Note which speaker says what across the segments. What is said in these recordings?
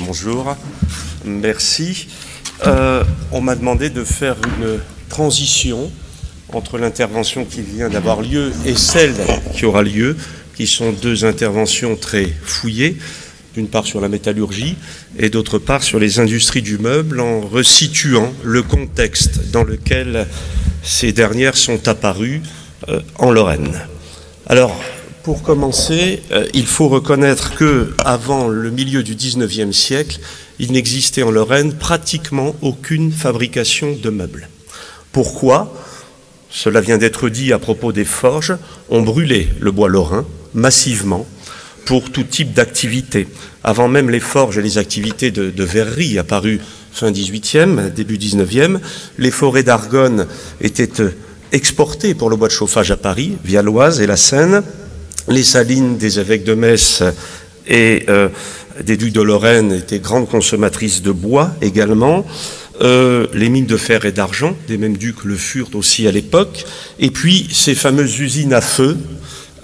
Speaker 1: Bonjour, merci. On m'a demandé de faire une transition entre l'intervention qui vient d'avoir lieu et celle qui aura lieu, qui sont deux interventions très fouillées, d'une part sur la métallurgie et d'autre part sur les industries du meuble, en resituant le contexte dans lequel ces dernières sont apparues en Lorraine. Alors, pour commencer, il faut reconnaître qu'avant le milieu du XIXe siècle, il n'existait en Lorraine pratiquement aucune fabrication de meubles. Pourquoi ? Cela vient d'être dit à propos des forges. On brûlait le bois lorrain massivement pour tout type d'activité. Avant même les forges et les activités de verrerie apparues fin XVIIIe, début XIXe, les forêts d'Argonne étaient exportées pour le bois de chauffage à Paris, via l'Oise et la Seine. Les salines des évêques de Metz et des ducs de Lorraine étaient grandes consommatrices de bois également. Les mines de fer et d'argent, des mêmes ducs le furent aussi à l'époque. Et puis ces fameuses usines à feu,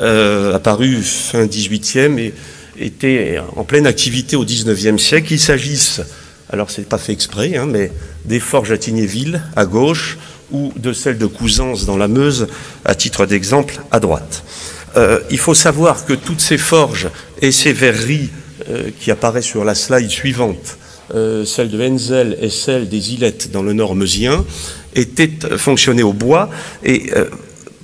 Speaker 1: apparues fin XVIIIe et étaient en pleine activité au XIXe siècle. Il s'agisse, alors c'est pas fait exprès, mais des forges à Tignéville à gauche ou de celles de Couzance dans la Meuse, à titre d'exemple, à droite. Il faut savoir que toutes ces forges et ces verreries qui apparaissent sur la slide suivante, celle de Henzel et celle des Ilettes dans le nord meusien, fonctionnaient au bois. Et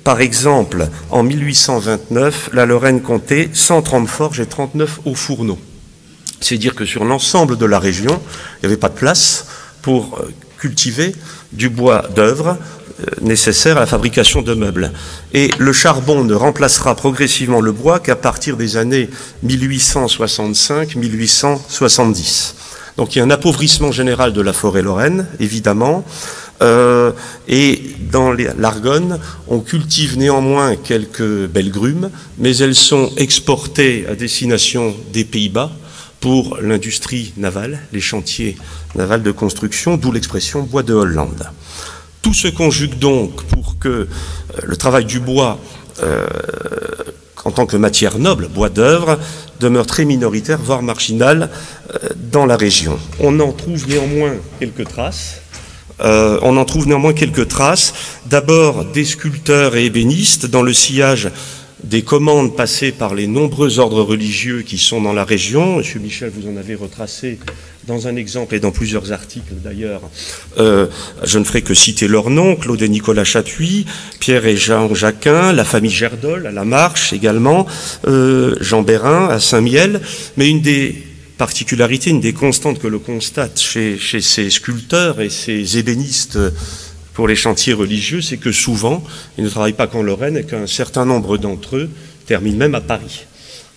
Speaker 1: par exemple, en 1829, la Lorraine comptait 130 forges et 39 hauts fourneaux. C'est dire que sur l'ensemble de la région, il n'y avait pas de place pour cultiver du bois d'œuvre nécessaire à la fabrication de meubles. Et le charbon ne remplacera progressivement le bois qu'à partir des années 1865-1870. Donc il y a un appauvrissement général de la forêt lorraine, évidemment, et dans l'Argonne, on cultive néanmoins quelques belles grumes, mais elles sont exportées à destination des Pays-Bas pour l'industrie navale, les chantiers navals de construction, d'où l'expression bois de Hollande. Tout se conjugue donc pour que le travail du bois en tant que matière noble, bois d'œuvre, demeure très minoritaire, voire marginal dans la région. On en trouve néanmoins quelques traces. D'abord des sculpteurs et ébénistes dans le sillage des commandes passées par les nombreux ordres religieux qui sont dans la région. Monsieur Michel, vous en avez retracé dans un exemple et dans plusieurs articles d'ailleurs. Je ne ferai que citer leurs noms: Claude et Nicolas Chatuy, Pierre et Jean Jacquin, la famille Gerdol à La Marche également, Jean Bérin à Saint-Miel. Mais une des particularités, une des constantes que l'on constate chez ces sculpteurs et ces ébénistes pour les chantiers religieux, c'est que souvent, ils ne travaillent pas qu'en Lorraine et qu'un certain nombre d'entre eux terminent même à Paris.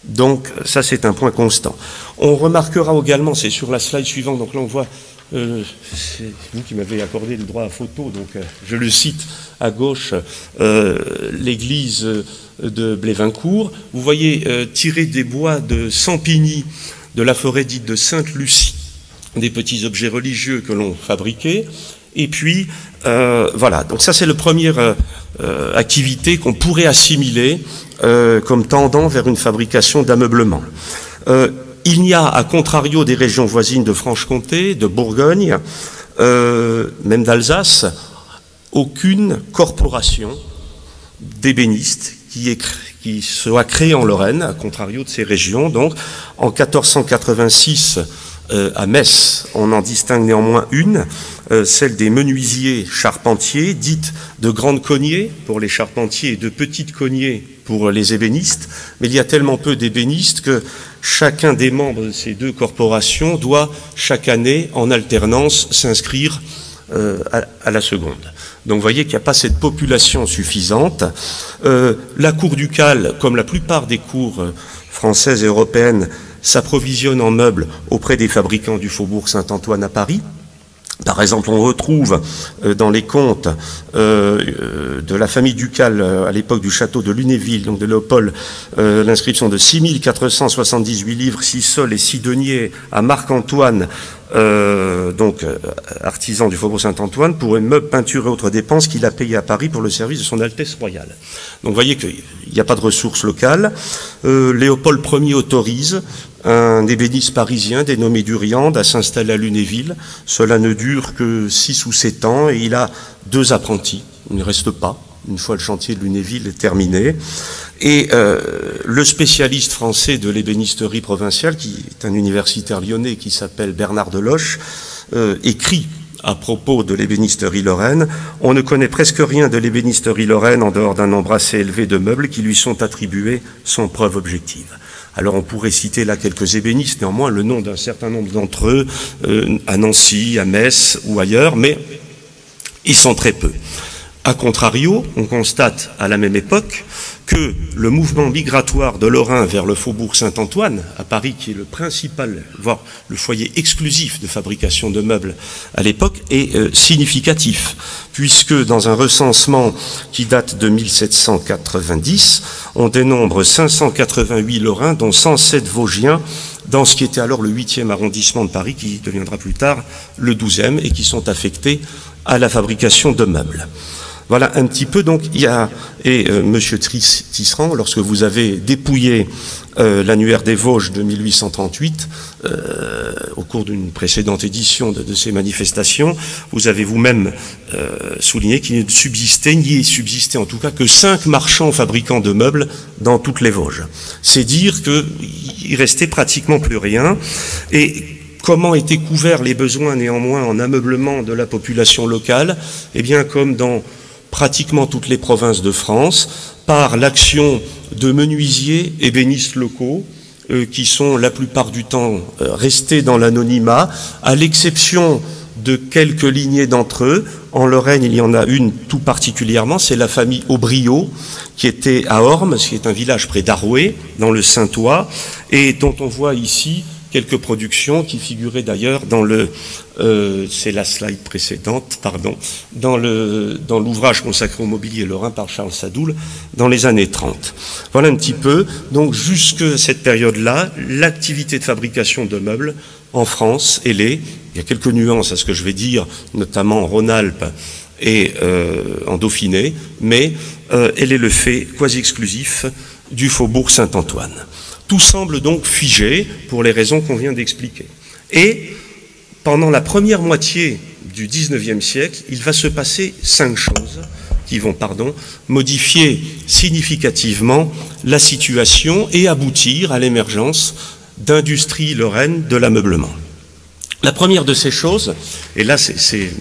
Speaker 1: Donc ça, c'est un point constant. On remarquera également, c'est sur la slide suivante, donc là on voit, c'est vous qui m'avez accordé le droit à photo, donc je le cite à gauche, l'église de Blévincourt. Vous voyez tirer des bois de Sampigny, de la forêt dite de Sainte-Lucie, des petits objets religieux que l'on fabriquait. Et puis, voilà, donc ça c'est la première activité qu'on pourrait assimiler comme tendant vers une fabrication d'ameublement. Il n'y a, à contrario des régions voisines de Franche-Comté, de Bourgogne, même d'Alsace, aucune corporation d'ébénistes qui soit créée en Lorraine, à contrario de ces régions. Donc, en 1486, à Metz, on en distingue néanmoins une, celle des menuisiers charpentiers, dite de grandes cognées pour les charpentiers et de petites cognées pour les ébénistes. Mais il y a tellement peu d'ébénistes que chacun des membres de ces deux corporations doit chaque année, en alternance, s'inscrire à la seconde. Donc vous voyez qu'il n'y a pas cette population suffisante. La cour ducale, comme la plupart des cours françaises et européennes, s'approvisionne en meubles auprès des fabricants du faubourg Saint-Antoine à Paris. Par exemple, on retrouve dans les comptes de la famille ducale à l'époque du château de Lunéville, donc de Léopold, l'inscription de 6478 livres, 6 sols et 6 deniers à Marc-Antoine, artisan du faubourg Saint-Antoine, pour une meuble, peinture et autres dépenses qu'il a payé à Paris pour le service de son Altesse royale. Donc vous voyez qu'il n'y a pas de ressources locales. Léopold Ier autorise un ébéniste parisien dénommé Duriande a s'installer à Lunéville. Cela ne dure que 6 ou 7 ans et il a 2 apprentis. Il ne reste pas, une fois le chantier de Lunéville est terminé. Et le spécialiste français de l'ébénisterie provinciale, qui est un universitaire lyonnais qui s'appelle Bernard Deloche, écrit à propos de l'ébénisterie lorraine: on ne connaît presque rien de l'ébénisterie lorraine en dehors d'un nombre assez élevé de meubles qui lui sont attribués sans preuve objective. Alors on pourrait citer là quelques ébénistes, néanmoins le nom d'un certain nombre d'entre eux, à Nancy, à Metz ou ailleurs, mais ils sont très peu. A contrario, on constate à la même époque que le mouvement migratoire de Lorrain vers le faubourg Saint-Antoine, à Paris, qui est le principal, voire le foyer exclusif de fabrication de meubles à l'époque, est significatif, puisque dans un recensement qui date de 1790, on dénombre 588 Lorrains, dont 107 Vosgiens, dans ce qui était alors le 8e arrondissement de Paris, qui deviendra plus tard le 12e, et qui sont affectés à la fabrication de meubles. Voilà un petit peu, donc, il y a, et Monsieur Tisserand, lorsque vous avez dépouillé l'annuaire des Vosges de 1838, au cours d'une précédente édition de ces manifestations, vous avez vous-même souligné qu'il ne subsistait, n'y est subsisté en tout cas, que 5 marchands fabricants de meubles dans toutes les Vosges. C'est dire qu'il restait pratiquement plus rien, et comment étaient couverts les besoins néanmoins en ameublement de la population locale? Eh bien, comme dans pratiquement toutes les provinces de France, par l'action de menuisiers ébénistes locaux, qui sont la plupart du temps restés dans l'anonymat, à l'exception de quelques lignées d'entre eux. En Lorraine, il y en a une tout particulièrement, c'est la famille Aubriot, qui était à Ormes, qui est un village près d'Arouet, dans le Saintois, et dont on voit ici quelques productions qui figuraient d'ailleurs dans le, c'est la slide précédente, pardon, dans l'ouvrage consacré au mobilier lorrain par Charles Sadoul dans les années 30. Voilà un petit peu, donc jusque cette période-là, l'activité de fabrication de meubles en France, elle est, il y a quelques nuances à ce que je vais dire, notamment en Rhône-Alpes et en Dauphiné, mais elle est le fait quasi exclusif du faubourg Saint-Antoine. Tout semble donc figé pour les raisons qu'on vient d'expliquer. Et pendant la première moitié du XIXe siècle, il va se passer 5 choses qui vont, modifier significativement la situation et aboutir à l'émergence d'industries lorraines de l'ameublement. La première de ces choses, et là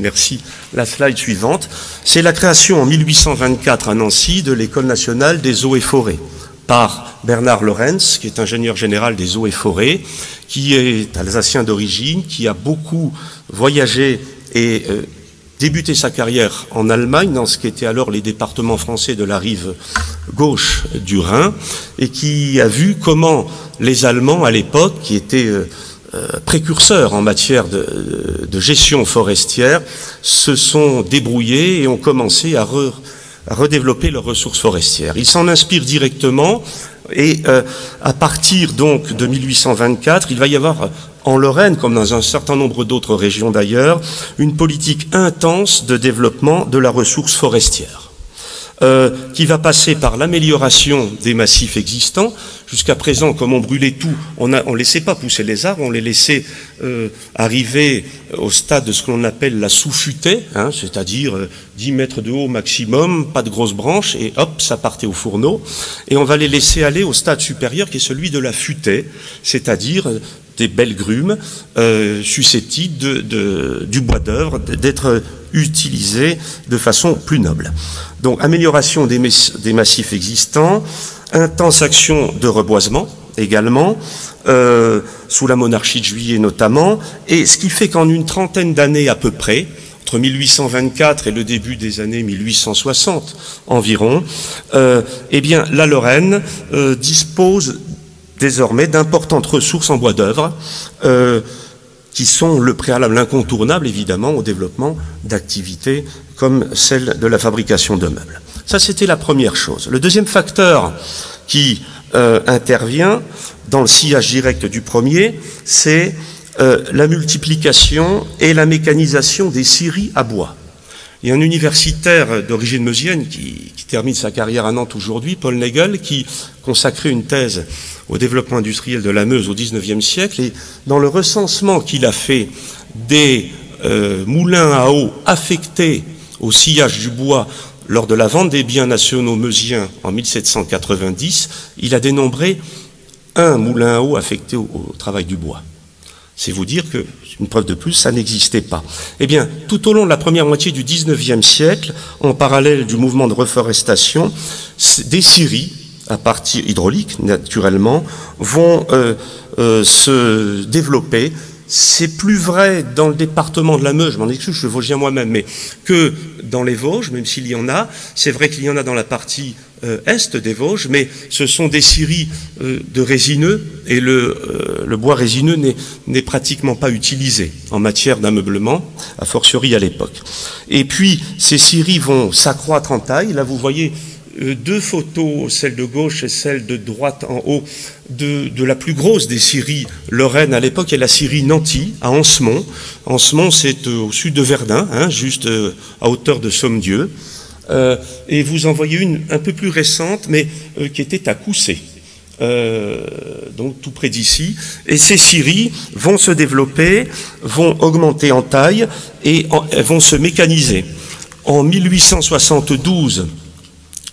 Speaker 1: merci, la slide suivante, c'est la création en 1824 à Nancy de l'École nationale des eaux et forêts, par Bernard Lorenz, qui est ingénieur général des eaux et forêts, qui est alsacien d'origine, qui a beaucoup voyagé et débuté sa carrière en Allemagne, dans ce qui était alors les départements français de la rive gauche du Rhin, et qui a vu comment les Allemands, à l'époque, qui étaient précurseurs en matière de gestion forestière, se sont débrouillés et ont commencé à redévelopper leurs ressources forestières. Ils s'en inspirent directement et à partir donc de 1824, il va y avoir en Lorraine, comme dans un certain nombre d'autres régions d'ailleurs, une politique intense de développement de la ressource forestière, qui va passer par l'amélioration des massifs existants. Jusqu'à présent, comme on brûlait tout, on ne laissait pas pousser les arbres, on les laissait arriver au stade de ce qu'on appelle la sous-futaie, hein, c'est-à-dire 10 mètres de haut maximum, pas de grosses branches, et hop, ça partait au fourneau. Et on va les laisser aller au stade supérieur, qui est celui de la futaie, c'est-à-dire des belles grumes susceptibles du bois d'œuvre d'être utilisées de façon plus noble. Donc, amélioration des massifs existants, intense action de reboisement également, sous la monarchie de Juillet notamment, et ce qui fait qu'en une trentaine d'années à peu près, entre 1824 et le début des années 1860 environ, eh bien, la Lorraine dispose désormais d'importantes ressources en bois d'œuvre, qui sont le préalable incontournable, évidemment, au développement d'activités comme celle de la fabrication de meubles. Ça, c'était la première chose. Le deuxième facteur qui intervient dans le sillage direct du premier, c'est la multiplication et la mécanisation des scieries à bois. Il y a un universitaire d'origine meusienne qui termine sa carrière à Nantes aujourd'hui, Paul Nagel, qui consacrait une thèse au développement industriel de la Meuse au XIXe siècle, et dans le recensement qu'il a fait des moulins à eau affectés au sciage du bois lors de la vente des biens nationaux meusiens en 1790, il a dénombré un moulin à eau affecté au travail du bois. C'est vous dire que, une preuve de plus, ça n'existait pas. Eh bien, tout au long de la première moitié du XIXe siècle, en parallèle du mouvement de reforestation, des scieries, à partir hydraulique naturellement, vont se développer. C'est plus vrai dans le département de la Meuse, je m'en excuse, je suis vosgien moi-même, mais que dans les Vosges, même s'il y en a. C'est vrai qu'il y en a dans la partie est des Vosges, mais ce sont des scieries de résineux, et le bois résineux n'est pratiquement pas utilisé en matière d'ameublement, a fortiori à l'époque. Et puis, ces scieries vont s'accroître en taille. Là, vous voyez deux photos, celle de gauche et celle de droite en haut, de la plus grosse des scieries lorraines à l'époque, est la scierie Nanty, à Ansemont. Ansemont, c'est au sud de Verdun, hein, juste à hauteur de Sommieu. Et vous en voyez une un peu plus récente, mais qui était à Coussé, donc tout près d'ici. Et ces scieries vont se développer, vont augmenter en taille et vont se mécaniser. En 1872,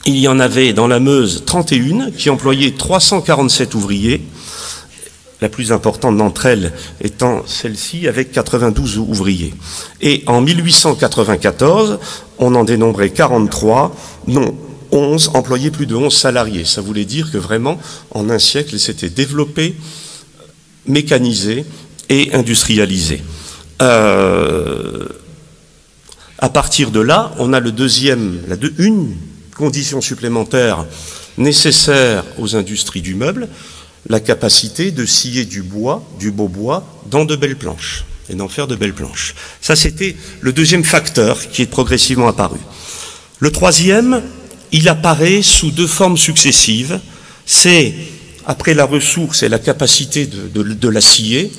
Speaker 1: il y en avait dans la Meuse 31 qui employaient 347 ouvriers, la plus importante d'entre elles étant celle-ci avec 92 ouvriers. Et en 1894, on en dénombrait 43, non, 11, employaient plus de 11 salariés. Ça voulait dire que vraiment, en un siècle, il s'était développé, mécanisé et industrialisé. À partir de là, on a une condition supplémentaire nécessaire aux industries du meuble, la capacité de scier du bois, du beau bois, dans de belles planches, et d'en faire de belles planches. Ça, c'était le deuxième facteur qui est progressivement apparu. Le troisième, il apparaît sous deux formes successives. C'est, après la ressource et la capacité de la scier,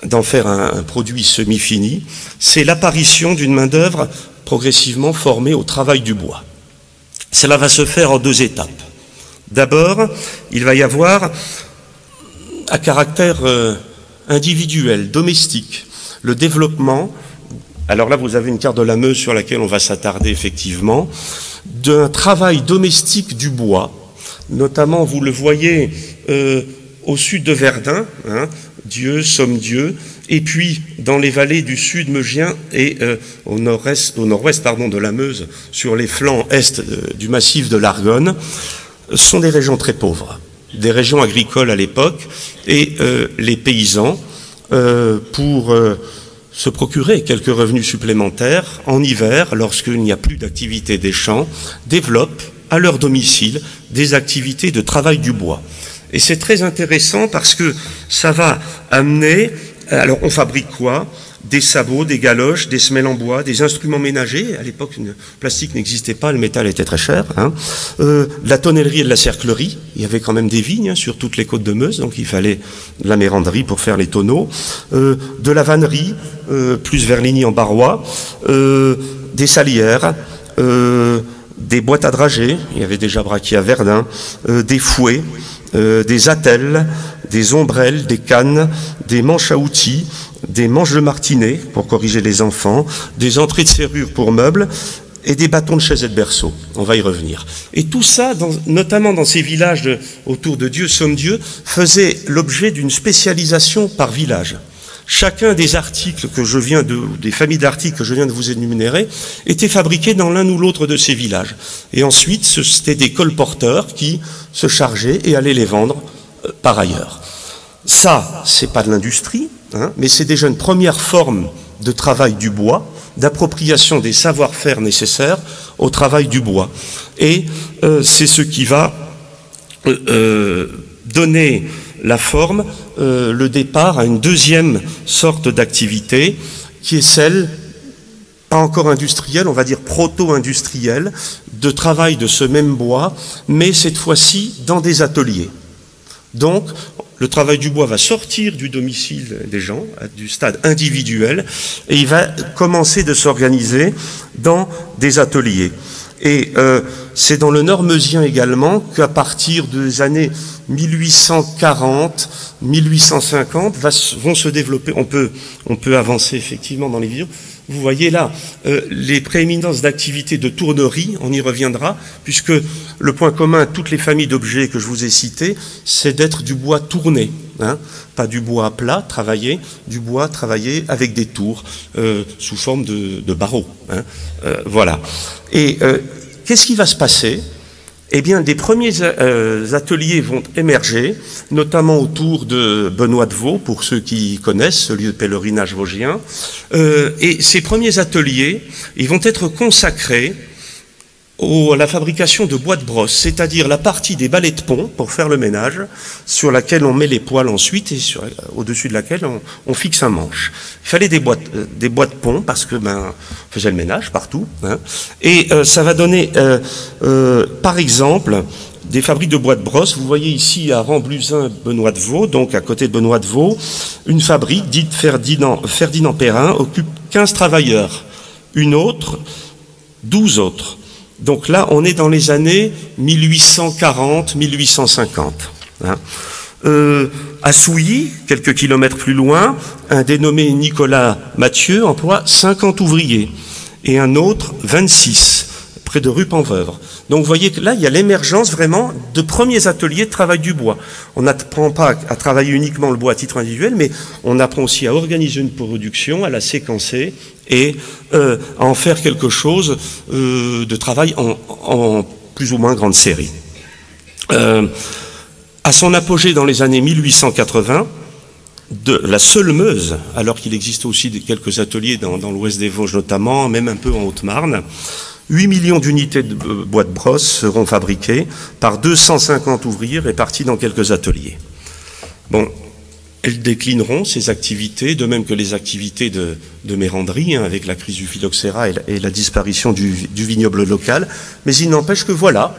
Speaker 1: d'en faire un produit semi-fini, c'est l'apparition d'une main-d'œuvre progressivement formée au travail du bois. Cela va se faire en deux étapes. D'abord, il va y avoir, à caractère individuel, domestique, le développement, alors là vous avez une carte de la Meuse sur laquelle on va s'attarder effectivement, d'un travail domestique du bois, notamment vous le voyez au sud de Verdun, hein, Dieu, Sommieu, et puis dans les vallées du sud meugien et au nord-ouest de la Meuse, sur les flancs est du massif de l'Argonne, sont des régions très pauvres, des régions agricoles à l'époque, et les paysans, pour se procurer quelques revenus supplémentaires en hiver, lorsqu'il n'y a plus d'activité des champs, développent à leur domicile des activités de travail du bois. Et c'est très intéressant parce que ça va amener, alors on fabrique quoi? Des sabots, des galoches, des semelles en bois, des instruments ménagers. À l'époque, le plastique n'existait pas, le métal était très cher. Hein. De la tonnellerie et de la cerclerie. Il y avait quand même des vignes, hein, sur toutes les côtes de Meuse, donc il fallait de la méranderie pour faire les tonneaux. De la vannerie, plus vers Ligny en Barrois. Des salières. Des boîtes à drager. Il y avait déjà braqué à Verdun. Des fouets. Des attelles, des ombrelles, des cannes, des manches à outils, des manches de martinet pour corriger les enfants, des entrées de serrure pour meubles et des bâtons de chaise et de berceau. On va y revenir. Et tout ça, notamment dans ces villages autour de Dieu, Sommieu, faisait l'objet d'une spécialisation par village. Chacun des articles des familles d'articles que je viens de vous énumérer, était fabriqué dans l'un ou l'autre de ces villages. Et ensuite, c'était des colporteurs qui se chargeaient et allaient les vendre par ailleurs. Ça, c'est pas de l'industrie, hein, mais c'est déjà une première forme de travail du bois, d'appropriation des savoir-faire nécessaires au travail du bois. Et c'est ce qui va donner la forme, le départ à une deuxième sorte d'activité qui est celle, pas encore industrielle, on va dire proto-industrielle, de travail de ce même bois, mais cette fois-ci dans des ateliers. Donc, le travail du bois va sortir du domicile des gens, du stade individuel, et il va commencer de s'organiser dans des ateliers. Et c'est dans le Nord-Meusien également qu'à partir des années 1840, 1850 vont se développer. On peut avancer effectivement dans les vidéos. Vous voyez là les prééminences d'activités de tournerie, on y reviendra, puisque le point commun à toutes les familles d'objets que je vous ai cités, c'est d'être du bois tourné, hein, pas du bois plat travaillé, du bois travaillé avec des tours sous forme de barreaux. Hein, voilà. Et qu'est-ce qui va se passer ? Eh bien, des premiers ateliers vont émerger, notamment autour de Benoît de Vaux, pour ceux qui connaissent ce lieu de pèlerinage vosgien. Et ces premiers ateliers, ils vont être consacrés à la fabrication de bois de brosse, c'est-à-dire la partie des balais de pont pour faire le ménage, sur laquelle on met les poêles ensuite et au-dessus de laquelle on fixe un manche. Il fallait des bois de pont parce que on faisait le ménage partout. Hein, et ça va donner, par exemple, des fabriques de bois de brosse. Vous voyez ici à Ramblusin, Benoît de Vaux, donc à côté de Benoît de Vaux, une fabrique dite Ferdinand Perrin occupe 15 travailleurs, une autre, 12 autres. Donc là, on est dans les années 1840-1850. Hein. À Souilly, quelques kilomètres plus loin, un dénommé Nicolas Mathieu emploie 50 ouvriers et un autre 26, près de Rue-Penvœuvre. Donc vous voyez que là, il y a l'émergence vraiment de premiers ateliers de travail du bois. On n'apprend pas à travailler uniquement le bois à titre individuel, mais on apprend aussi à organiser une production, à la séquencer et à en faire quelque chose de travail en plus ou moins grande série. À son apogée dans les années 1880, de la seule Meuse, alors qu'il existe aussi quelques ateliers dans l'ouest des Vosges notamment, même un peu en Haute-Marne, 8 millions d'unités de bois de brosse seront fabriquées par 250 ouvriers répartis dans quelques ateliers. Bon, elles déclineront ces activités, de même que les activités de méranderie, hein, avec la crise du phylloxéra et la disparition du vignoble local. Mais il n'empêche que voilà,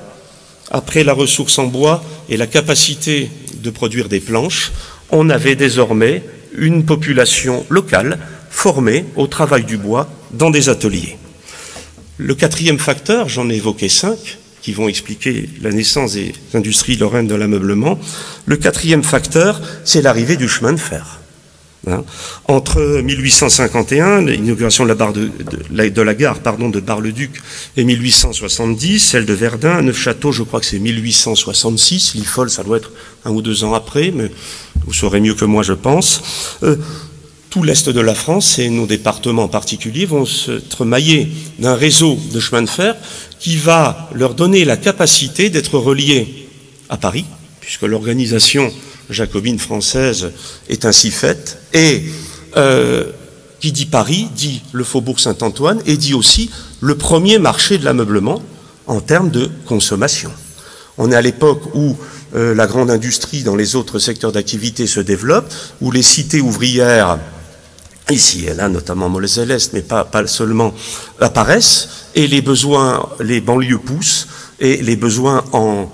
Speaker 1: après la ressource en bois et la capacité de produire des planches, on avait désormais une population locale formée au travail du bois dans des ateliers. Le quatrième facteur, j'en ai évoqué 5, qui vont expliquer la naissance des industries lorraines de l'ameublement. Le quatrième facteur, c'est l'arrivée du chemin de fer. Hein. Entre 1851, l'inauguration de la gare de Bar-le-Duc, et 1870, celle de Verdun, Neufchâteau, je crois que c'est 1866, Liffol, ça doit être 1 ou 2 ans après, mais vous saurez mieux que moi, je pense. Tout l'est de la France, et nos départements en particulier, vont être maillés d'un réseau de chemins de fer qui va leur donner la capacité d'être reliés à Paris, puisque l'organisation jacobine française est ainsi faite, et qui dit Paris, dit le faubourg Saint-Antoine, et dit aussi le premier marché de l'ameublement en termes de consommation. On est à l'époque où la grande industrie dans les autres secteurs d'activité se développe, où les cités ouvrières ici et là, notamment Molles-et-l'Est, mais pas seulement, apparaissent, et les besoins, les banlieues poussent, et les besoins en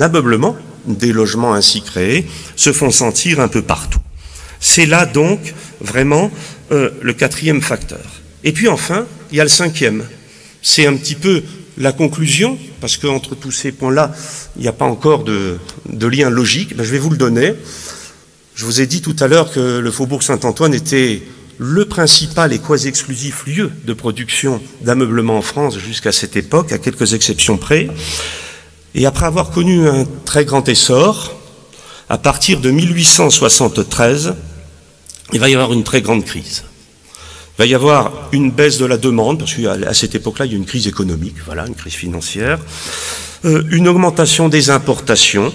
Speaker 1: ameublement, des logements ainsi créés, se font sentir un peu partout. C'est là donc vraiment le quatrième facteur. Et puis enfin, il y a le cinquième. C'est un petit peu la conclusion, parce qu'entre tous ces points-là, il n'y a pas encore de lien logique. Ben, je vais vous le donner. Je vous ai dit tout à l'heure que le faubourg Saint-Antoine était le principal et quasi exclusif lieu de production d'ameublement en France jusqu'à cette époque, à quelques exceptions près. Et après avoir connu un très grand essor, à partir de 1873, il va y avoir une très grande crise. Il va y avoir une baisse de la demande, parce qu'à cette époque-là, il y a une crise économique, voilà, une crise financière, une augmentation des importations.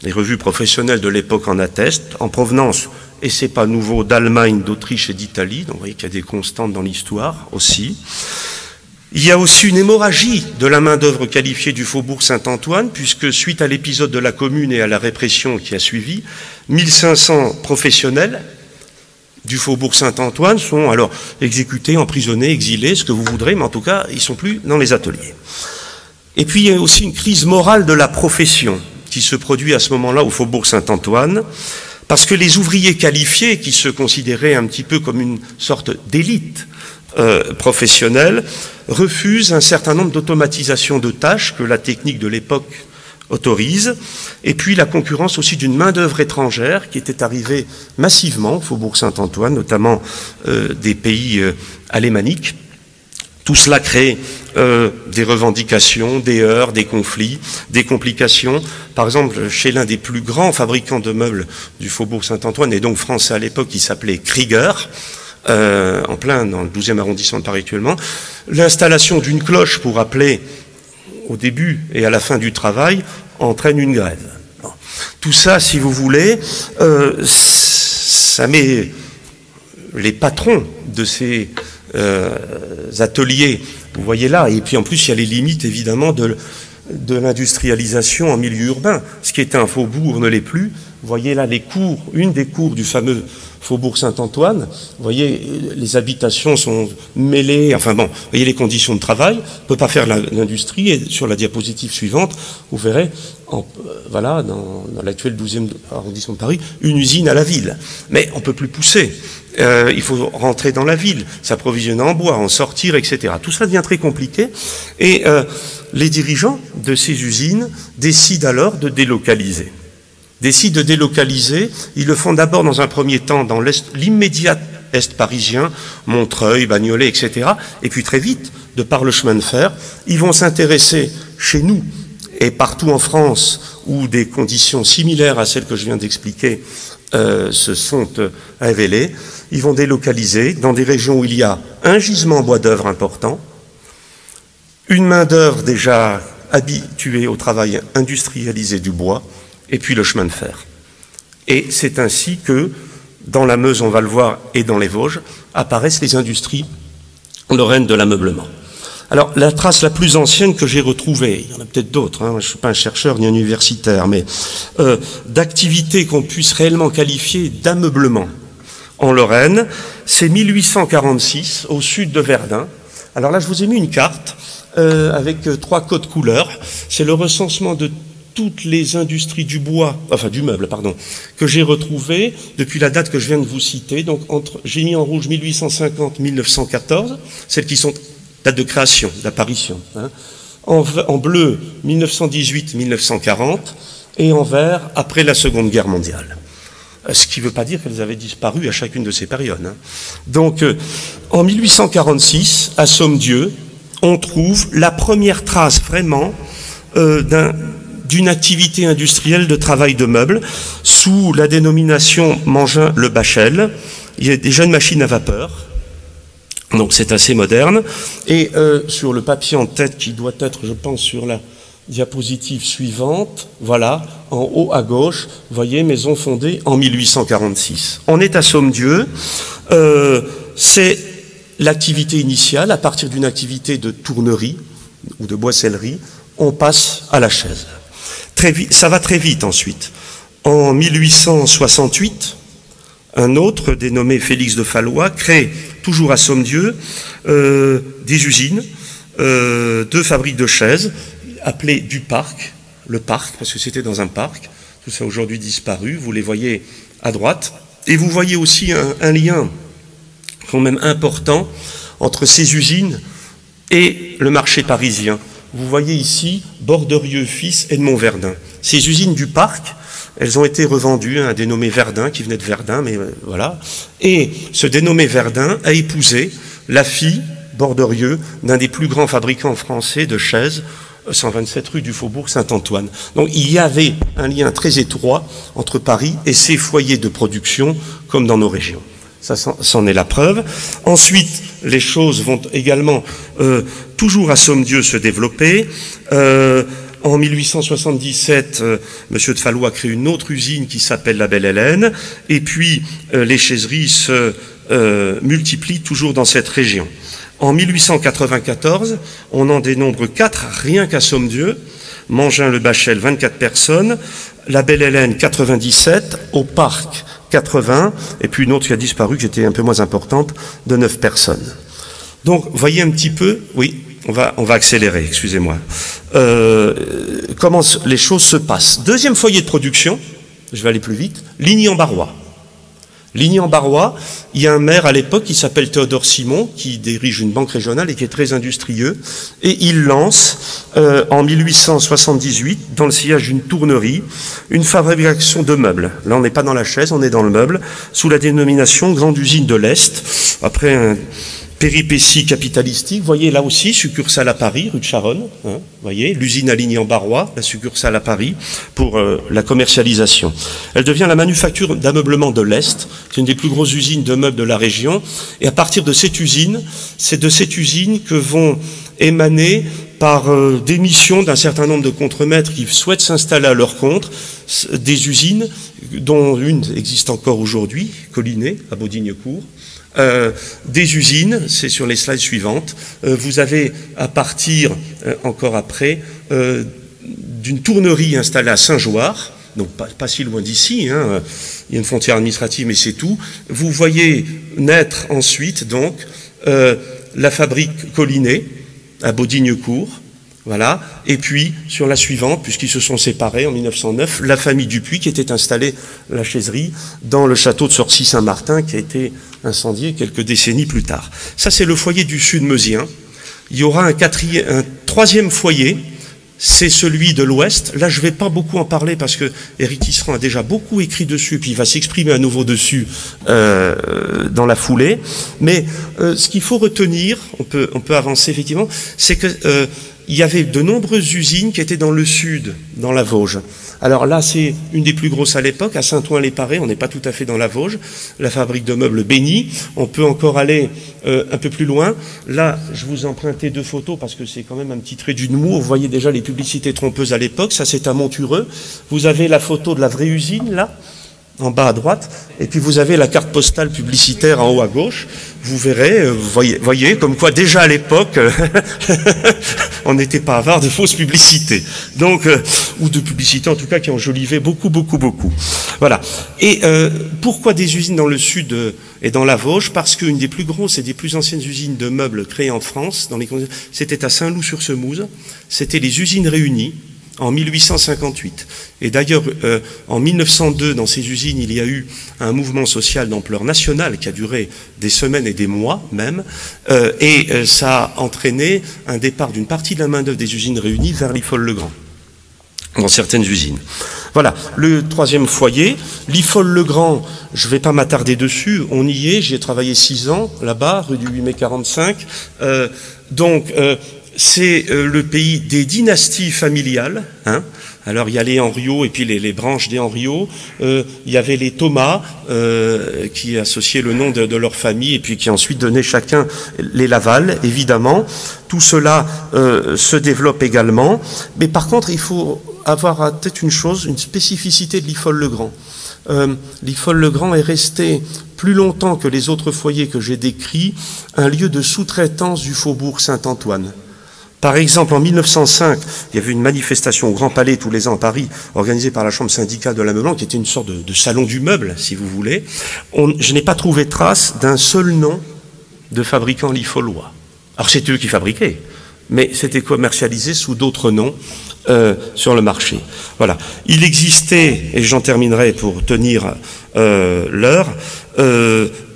Speaker 1: Les revues professionnelles de l'époque en attestent, en provenance, et c'est pas nouveau, d'Allemagne, d'Autriche et d'Italie, donc vous voyez qu'il y a des constantes dans l'histoire aussi. Il y a aussi une hémorragie de la main-d'œuvre qualifiée du faubourg Saint-Antoine, puisque suite à l'épisode de la Commune et à la répression qui a suivi, 1500 professionnels du faubourg Saint-Antoine sont alors exécutés, emprisonnés, exilés, ce que vous voudrez, mais en tout cas, ils sont plus dans les ateliers. Et puis il y a aussi une crise morale de la profession. qui se produit à ce moment-là au Faubourg Saint-Antoine, parce que les ouvriers qualifiés, qui se considéraient un petit peu comme une sorte d'élite professionnelle, refusent un certain nombre d'automatisations de tâches que la technique de l'époque autorise, et puis la concurrence aussi d'une main-d'œuvre étrangère qui était arrivée massivement au Faubourg Saint-Antoine, notamment des pays alémaniques. Tout cela crée des revendications, des heurts, des conflits, des complications. Par exemple, chez l'un des plus grands fabricants de meubles du Faubourg Saint-Antoine, et donc français à l'époque, qui s'appelait Krieger, en plein dans le 12e arrondissement de Paris actuellement, l'installation d'une cloche pour appeler au début et à la fin du travail entraîne une grève. Bon. Tout ça, si vous voulez, ça met les patrons de ces ateliers, vous voyez là, et puis en plus il y a les limites évidemment de l'industrialisation en milieu urbain. Ce qui était un faubourg ne l'est plus. Vous voyez là les cours, une des cours du fameux Faubourg Saint-Antoine. Vous voyez, les habitations sont mêlées, enfin bon, vous voyez les conditions de travail. On ne peut pas faire l'industrie, et sur la diapositive suivante, vous verrez, voilà, dans l'actuel 12e arrondissement de Paris, une usine à la ville. Mais on ne peut plus pousser. Il faut rentrer dans la ville, s'approvisionner en bois, en sortir, etc. Tout ça devient très compliqué. Et les dirigeants de ces usines décident alors de délocaliser. Ils le font d'abord dans un premier temps dans l'immédiat est parisien, Montreuil, Bagnolet, etc. Et puis très vite, de par le chemin de fer, ils vont s'intéresser chez nous et partout en France où des conditions similaires à celles que je viens d'expliquer se sont révélées. Ils vont délocaliser dans des régions où il y a un gisement en bois d'œuvre important, une main-d'œuvre déjà habituée au travail industrialisé du bois, et puis le chemin de fer. Et c'est ainsi que, dans la Meuse, on va le voir, et dans les Vosges, apparaissent les industries lorraines de l'ameublement. Alors, la trace la plus ancienne que j'ai retrouvée, il y en a peut-être d'autres, hein, je ne suis pas un chercheur ni un universitaire, mais d'activité qu'on puisse réellement qualifier d'ameublement en Lorraine, c'est 1846, au sud de Verdun. Alors là, je vous ai mis une carte avec 3 codes couleurs. C'est le recensement de toutes les industries du bois, enfin du meuble, pardon, que j'ai retrouvées depuis la date que je viens de vous citer. Donc, j'ai mis en rouge 1850-1914, celles qui sont date de création, d'apparition. Hein. En bleu, 1918-1940, et en vert, après la Seconde Guerre mondiale. Ce qui ne veut pas dire qu'elles avaient disparu à chacune de ces périodes. Hein. Donc, en 1846, à Sommieu, on trouve la première trace vraiment d'une activité industrielle de travail de meubles sous la dénomination Mangin-le-Bachel. Il y a déjà une machine à vapeur, donc c'est assez moderne. Et sur le papier en tête qui doit être, je pense, sur la diapositive suivante, voilà, en haut à gauche, vous voyez, maison fondée en 1846. On est à Sommieu, c'est l'activité initiale, à partir d'une activité de tournerie ou de boissellerie, on passe à la chaise. Très vite, ça va très vite ensuite. En 1868, un autre, dénommé Félix de Fallois, crée, toujours à Sommieu, des usines, 2 fabriques de chaises, appelées du Parc, le Parc, parce que c'était dans un parc, tout ça aujourd'hui disparu, vous les voyez à droite, et vous voyez aussi un lien quand même important entre ces usines et le marché parisien. Vous voyez ici Borderieux fils Edmond Verdun. Ces usines du Parc, elles ont été revendues à un dénommé Verdun, qui venait de Verdun, mais voilà. Et ce dénommé Verdun a épousé la fille, Borderieux, d'un des plus grands fabricants français de chaises, 127 rue du Faubourg Saint-Antoine. Donc il y avait un lien très étroit entre Paris et ses foyers de production, comme dans nos régions. Ça, c'en est la preuve. Ensuite, les choses vont également toujours à Sommieu se développer. En 1877, Monsieur de Fallois crée une autre usine qui s'appelle la Belle Hélène. Et puis, les chaiseries se multiplient toujours dans cette région. En 1894, on en dénombre 4 rien qu'à Sommieu. Mangin-le-Bachel, 24 personnes. La Belle Hélène, 97. Au Parc, 80. Et puis une autre qui a disparu, qui était un peu moins importante, de 9 personnes. Donc, voyez un petit peu, oui, on va accélérer, excusez-moi. comment les choses se passent. Deuxième foyer de production, je vais aller plus vite, Ligny-en-Barrois. Ligny-en-Barrois, il y a un maire à l'époque qui s'appelle Théodore Simon, qui dirige une banque régionale et qui est très industrieux, et il lance en 1878, dans le sillage d'une tournerie, une fabrication de meubles. Là, on n'est pas dans la chaise, on est dans le meuble, sous la dénomination Grande Usine de l'Est, après un péripétie capitalistique. Vous voyez là aussi, succursale à Paris, rue de Charonne. Hein, vous voyez, l'usine à Ligny-en-Barrois, la succursale à Paris pour la commercialisation. Elle devient la manufacture d'ameublement de l'Est. C'est une des plus grosses usines de meubles de la région. Et à partir de cette usine, c'est de cette usine que vont émaner par démission d'un certain nombre de contremaîtres qui souhaitent s'installer à leur compte, des usines dont une existe encore aujourd'hui, Collinet, à Baudignecourt. Des usines, c'est sur les slides suivantes. Vous avez à partir, encore après, d'une tournerie installée à Saint-Joire, donc pas si loin d'ici, hein, il y a une frontière administrative mais c'est tout. Vous voyez naître ensuite donc la fabrique Collinet à Baudignecourt. Voilà. Et puis, sur la suivante, puisqu'ils se sont séparés en 1909, la famille Dupuis qui était installée, la chaiserie, dans le château de Sorcy-Saint-Martin qui a été incendié quelques décennies plus tard. Ça, c'est le foyer du sud meusien. Il y aura un troisième foyer, c'est celui de l'ouest. Là, je ne vais pas beaucoup en parler parce que Éric Tisserand a déjà beaucoup écrit dessus, puis il va s'exprimer à nouveau dessus dans la foulée. Mais ce qu'il faut retenir, on peut avancer effectivement, c'est que il y avait de nombreuses usines qui étaient dans le sud, dans la Vosges. Alors là, c'est une des plus grosses à l'époque, à Saint-Ouen-les-Parés, on n'est pas tout à fait dans la Vosges, la fabrique de meubles Béni. On peut encore aller un peu plus loin. Là, je vous ai emprunté 2 photos parce que c'est quand même un petit trait d'humour. Vous voyez déjà les publicités trompeuses à l'époque, ça c'est à Montureux. Vous avez la photo de la vraie usine, là, en bas à droite, et puis vous avez la carte postale publicitaire en haut à gauche. Vous verrez, voyez, comme quoi déjà à l'époque, on n'était pas avare de fausses publicités, donc ou de publicités en tout cas qui enjolivaient beaucoup. Voilà. Et pourquoi des usines dans le sud et dans la Vosges? Parce qu'une des plus grosses et des plus anciennes usines de meubles créées en France, c'était à Saint-Loup-sur-Semouse. C'était les usines Réunies. En 1858. Et d'ailleurs, en 1902, dans ces usines, il y a eu un mouvement social d'ampleur nationale qui a duré des semaines et des mois même, et ça a entraîné un départ d'une partie de la main-d'œuvre des usines Réunies vers l'Ifol-le-Grand, dans certaines usines. Voilà, le troisième foyer, l'Ifol-le-Grand, je ne vais pas m'attarder dessus, on y est, j'y ai travaillé 6 ans, là-bas, rue du 8 mai 45, c'est le pays des dynasties familiales. Hein. Alors il y a les Henriot et puis les branches des Henriot. Il y avait les Thomas qui associaient le nom de leur famille et puis qui ensuite donnaient chacun les Laval, évidemment. Tout cela se développe également. Mais par contre, il faut avoir à tête une chose, une spécificité de l'Ifol-le-Grand. L'Ifol-le-Grand est resté plus longtemps que les autres foyers que j'ai décrits un lieu de sous-traitance du faubourg Saint-Antoine. Par exemple, en 1905, il y avait une manifestation au Grand Palais tous les ans à Paris, organisée par la Chambre syndicale de l'ameublement, qui était une sorte de salon du meuble, si vous voulez. Je n'ai pas trouvé trace d'un seul nom de fabricant lifolois. Alors c'est eux qui fabriquaient, mais c'était commercialisé sous d'autres noms sur le marché. Voilà. Il existait, et j'en terminerai pour tenir l'heure,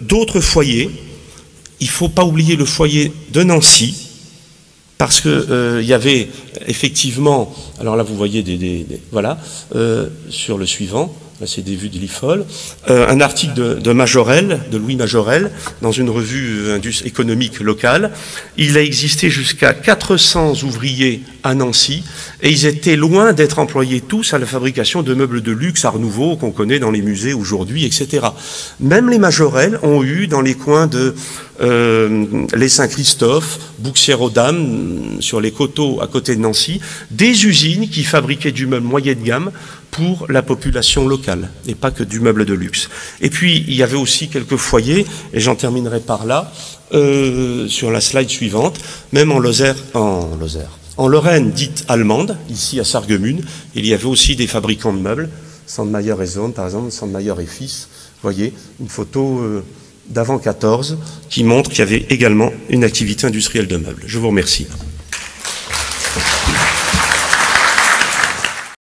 Speaker 1: d'autres foyers. Il ne faut pas oublier le foyer de Nancy, parce que il y avait effectivement, alors là vous voyez voilà, sur le suivant, là c'est des vues de l'IFOL, un article de Majorel, de Louis Majorel, dans une revue économique locale. Il a existé jusqu'à 400 ouvriers à Nancy, et ils étaient loin d'être employés tous à la fabrication de meubles de luxe Art Nouveau qu'on connaît dans les musées aujourd'hui, etc. Même les Majorel ont eu dans les coins de les Saint-Christophe, Bouxières-aux-Dames, sur les coteaux à côté de Nancy, des usines qui fabriquaient du meuble moyen de gamme pour la population locale, et pas que du meuble de luxe. Et puis, il y avait aussi quelques foyers, et j'en terminerai par là, sur la slide suivante, même en Lorraine dite allemande, ici à Sarreguemines, il y avait aussi des fabricants de meubles, Sandmayer et Zone, par exemple, Sandmayer et Fils. Vous voyez, une photo d'avant 14 qui montre qu'il y avait également une activité industrielle de meubles. Je vous remercie.